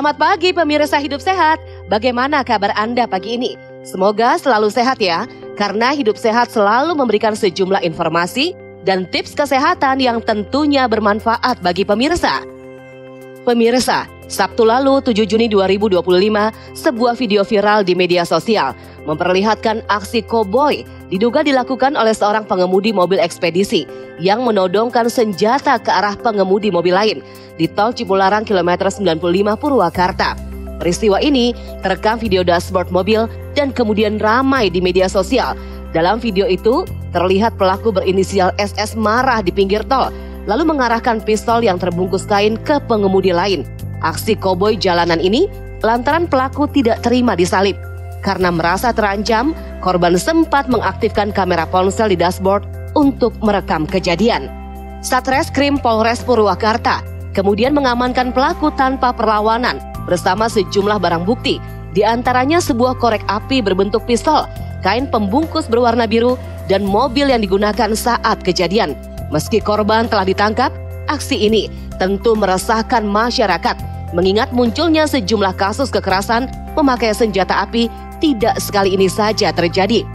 Selamat pagi pemirsa Hidup Sehat. Bagaimana kabar Anda pagi ini? Semoga selalu sehat ya, karena Hidup Sehat selalu memberikan sejumlah informasi dan tips kesehatan yang tentunya bermanfaat bagi pemirsa. Pemirsa, Sabtu lalu 7 Juni 2025, sebuah video viral di media sosial memperlihatkan aksi koboi diduga dilakukan oleh seorang pengemudi mobil ekspedisi yang menodongkan senjata ke arah pengemudi mobil lain di Tol Cipularang kilometer 95 Purwakarta. Peristiwa ini terekam video dashboard mobil dan kemudian ramai di media sosial. Dalam video itu terlihat pelaku berinisial SS marah di pinggir tol lalu mengarahkan pistol yang terbungkus kain ke pengemudi lain. Aksi koboi jalanan ini lantaran pelaku tidak terima disalib. Karena merasa terancam, korban sempat mengaktifkan kamera ponsel di dashboard untuk merekam kejadian. Satreskrim Polres Purwakarta kemudian mengamankan pelaku tanpa perlawanan bersama sejumlah barang bukti, di antaranya sebuah korek api berbentuk pistol, kain pembungkus berwarna biru, dan mobil yang digunakan saat kejadian. Meski korban telah ditangkap, aksi ini tentu meresahkan masyarakat, mengingat munculnya sejumlah kasus kekerasan memakai senjata api tidak sekali ini saja terjadi.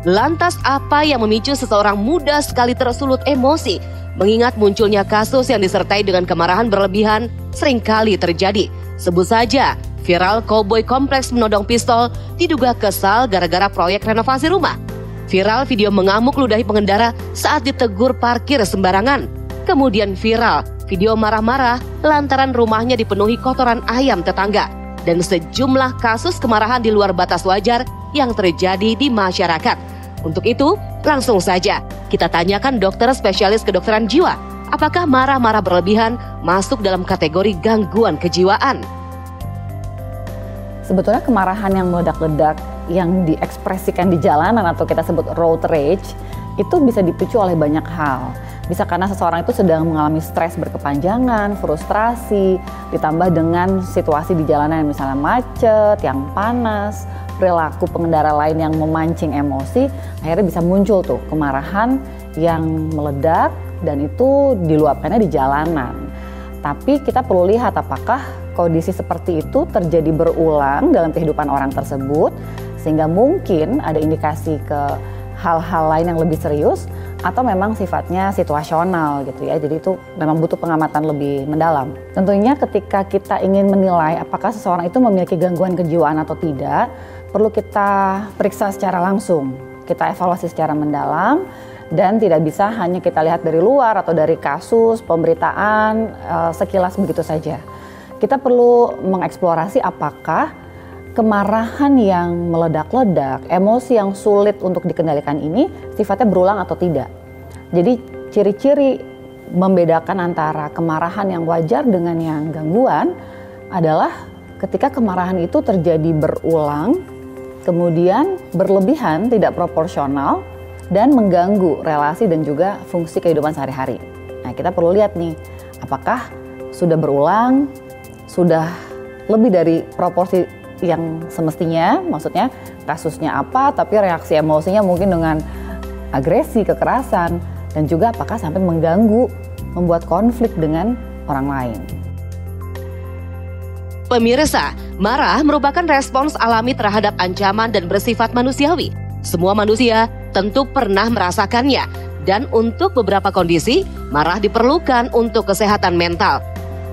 Lantas apa yang memicu seseorang mudah sekali tersulut emosi, mengingat munculnya kasus yang disertai dengan kemarahan berlebihan seringkali terjadi? Sebut saja, viral koboi kompleks menodong pistol diduga kesal gara-gara proyek renovasi rumah. Viral video mengamuk ludahi pengendara saat ditegur parkir sembarangan. Kemudian viral video marah-marah lantaran rumahnya dipenuhi kotoran ayam tetangga. Dan sejumlah kasus kemarahan di luar batas wajar yang terjadi di masyarakat. Untuk itu, langsung saja kita tanyakan dokter spesialis kedokteran jiwa, apakah marah-marah berlebihan masuk dalam kategori gangguan kejiwaan? Sebetulnya kemarahan yang meledak-ledak yang diekspresikan di jalanan atau kita sebut road rage itu bisa dipicu oleh banyak hal. Bisa karena seseorang itu sedang mengalami stres berkepanjangan, frustrasi, ditambah dengan situasi di jalanan yang misalnya macet, yang panas, perilaku pengendara lain yang memancing emosi, akhirnya bisa muncul tuh kemarahan yang meledak dan itu diluapkannya di jalanan. Tapi kita perlu lihat apakah kondisi seperti itu terjadi berulang dalam kehidupan orang tersebut, sehingga mungkin ada indikasi ke hal-hal lain yang lebih serius atau memang sifatnya situasional gitu ya. Jadi itu memang butuh pengamatan lebih mendalam. Tentunya ketika kita ingin menilai apakah seseorang itu memiliki gangguan kejiwaan atau tidak, perlu kita periksa secara langsung. Kita evaluasi secara mendalam dan tidak bisa hanya kita lihat dari luar atau dari kasus, pemberitaan sekilas begitu saja. Kita perlu mengeksplorasi apakah kemarahan yang meledak-ledak, emosi yang sulit untuk dikendalikan ini sifatnya berulang atau tidak. Jadi ciri-ciri membedakan antara kemarahan yang wajar dengan yang gangguan adalah ketika kemarahan itu terjadi berulang, kemudian berlebihan, tidak proporsional, dan mengganggu relasi dan juga fungsi kehidupan sehari-hari. Nah, kita perlu lihat nih, apakah sudah berulang, sudah lebih dari proporsi yang semestinya, maksudnya kasusnya apa, tapi reaksi emosinya mungkin dengan agresi, kekerasan, dan juga apakah sampai mengganggu, membuat konflik dengan orang lain. Pemirsa, marah merupakan respons alami terhadap ancaman dan bersifat manusiawi. Semua manusia tentu pernah merasakannya, dan untuk beberapa kondisi, marah diperlukan untuk kesehatan mental.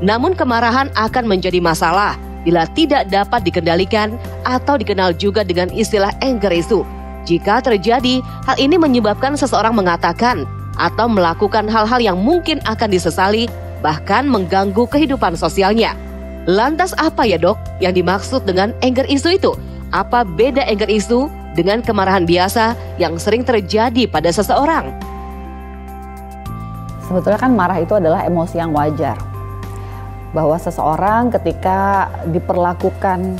Namun kemarahan akan menjadi masalah bila tidak dapat dikendalikan atau dikenal juga dengan istilah anger issue. Jika terjadi, hal ini menyebabkan seseorang mengatakan atau melakukan hal-hal yang mungkin akan disesali, bahkan mengganggu kehidupan sosialnya. Lantas apa ya dok yang dimaksud dengan anger issue itu? Apa beda anger issue dengan kemarahan biasa yang sering terjadi pada seseorang? Sebetulnya kan marah itu adalah emosi yang wajar. Bahwa seseorang ketika diperlakukan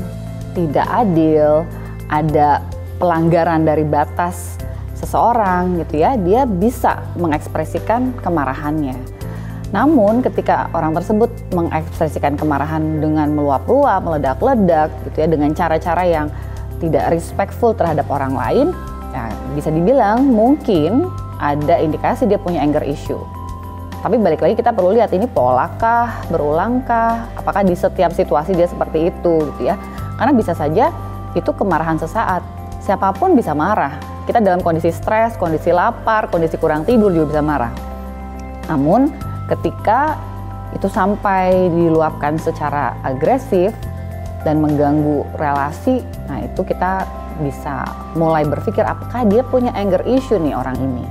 tidak adil, ada pelanggaran dari batas seseorang gitu ya, dia bisa mengekspresikan kemarahannya. Namun ketika orang tersebut mengekspresikan kemarahan dengan meluap-luap, meledak-ledak gitu ya, dengan cara-cara yang tidak respectful terhadap orang lain, ya bisa dibilang mungkin ada indikasi dia punya anger issue. Tapi balik lagi kita perlu lihat ini pola kah, berulang kah, apakah di setiap situasi dia seperti itu gitu ya. Karena bisa saja itu kemarahan sesaat, siapapun bisa marah. Kita dalam kondisi stres, kondisi lapar, kondisi kurang tidur juga bisa marah. Namun ketika itu sampai diluapkan secara agresif dan mengganggu relasi, nah itu kita bisa mulai berpikir apakah dia punya anger issue nih orang ini.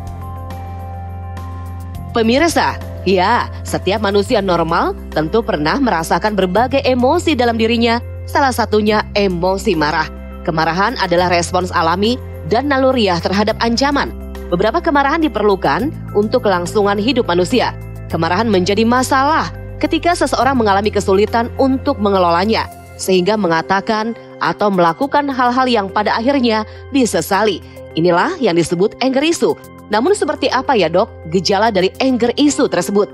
Pemirsa, ya, setiap manusia normal tentu pernah merasakan berbagai emosi dalam dirinya, salah satunya emosi marah. Kemarahan adalah respons alami dan naluriah terhadap ancaman. Beberapa kemarahan diperlukan untuk kelangsungan hidup manusia. Kemarahan menjadi masalah ketika seseorang mengalami kesulitan untuk mengelolanya, sehingga mengatakan atau melakukan hal-hal yang pada akhirnya disesali. Inilah yang disebut anger issue. Namun seperti apa ya dok gejala dari anger issue tersebut?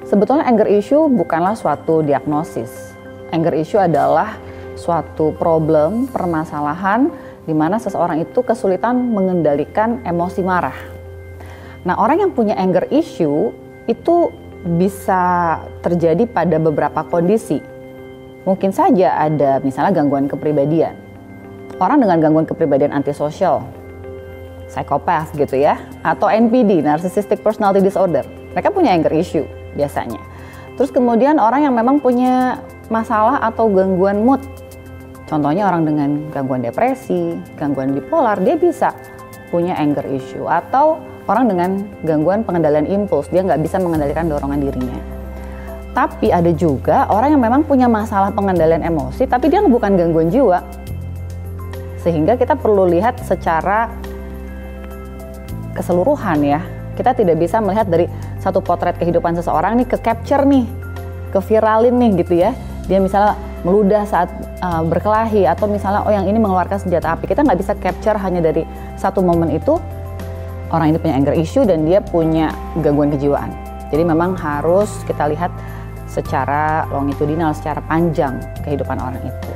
Sebetulnya anger issue bukanlah suatu diagnosis. Anger issue adalah suatu problem, permasalahan di mana seseorang itu kesulitan mengendalikan emosi marah. Nah, orang yang punya anger issue itu bisa terjadi pada beberapa kondisi. Mungkin saja ada misalnya gangguan kepribadian. Orang dengan gangguan kepribadian antisosial, psikopat gitu ya, atau NPD, Narcissistic Personality Disorder. Mereka punya anger issue biasanya. Terus kemudian orang yang memang punya masalah atau gangguan mood. Contohnya orang dengan gangguan depresi, gangguan bipolar, dia bisa punya anger issue. Atau orang dengan gangguan pengendalian impuls, dia nggak bisa mengendalikan dorongan dirinya. Tapi ada juga orang yang memang punya masalah pengendalian emosi, tapi dia bukan gangguan jiwa. Sehingga kita perlu lihat secara keseluruhan ya. Kita tidak bisa melihat dari satu potret kehidupan seseorang nih ke capture nih, ke viralin nih gitu ya. Dia misalnya meludah saat berkelahi atau misalnya yang ini mengeluarkan senjata api. Kita nggak bisa capture hanya dari satu momen itu orang ini punya anger issue dan dia punya gangguan kejiwaan. Jadi memang harus kita lihat secara longitudinal, secara panjang kehidupan orang itu.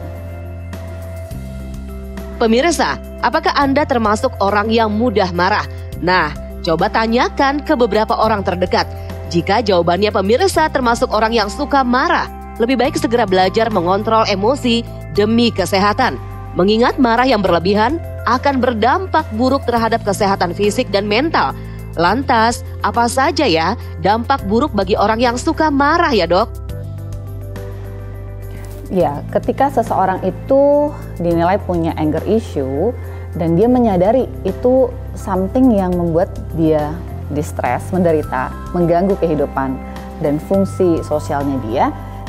Pemirsa, apakah Anda termasuk orang yang mudah marah? Nah, coba tanyakan ke beberapa orang terdekat. Jika jawabannya pemirsa termasuk orang yang suka marah, lebih baik segera belajar mengontrol emosi demi kesehatan. Mengingat marah yang berlebihan akan berdampak buruk terhadap kesehatan fisik dan mental. Lantas, apa saja ya dampak buruk bagi orang yang suka marah ya dok? Ya, ketika seseorang itu dinilai punya anger issue dan dia menyadari itu something yang membuat dia distress, menderita, mengganggu kehidupan dan fungsi sosialnya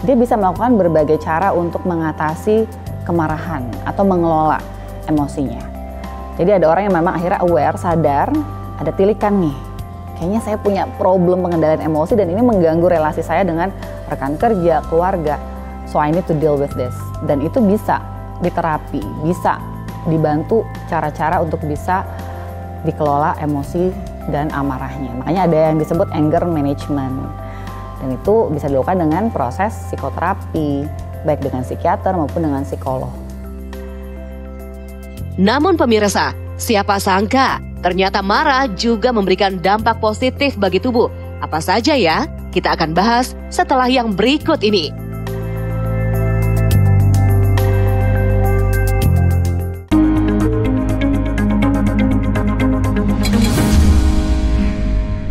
dia bisa melakukan berbagai cara untuk mengatasi kemarahan atau mengelola emosinya. Jadi ada orang yang memang akhirnya aware, sadar, ada tilikan nih. Kayaknya saya punya problem pengendalian emosi dan ini mengganggu relasi saya dengan rekan kerja, keluarga. So I need to deal with this. Dan itu bisa diterapi, bisa dibantu cara-cara untuk bisa dikelola emosi dan amarahnya. Makanya ada yang disebut anger management. Dan itu bisa dilakukan dengan proses psikoterapi, baik dengan psikiater maupun dengan psikolog. Namun pemirsa, siapa sangka ternyata marah juga memberikan dampak positif bagi tubuh. Apa saja ya? Kita akan bahas setelah yang berikut ini.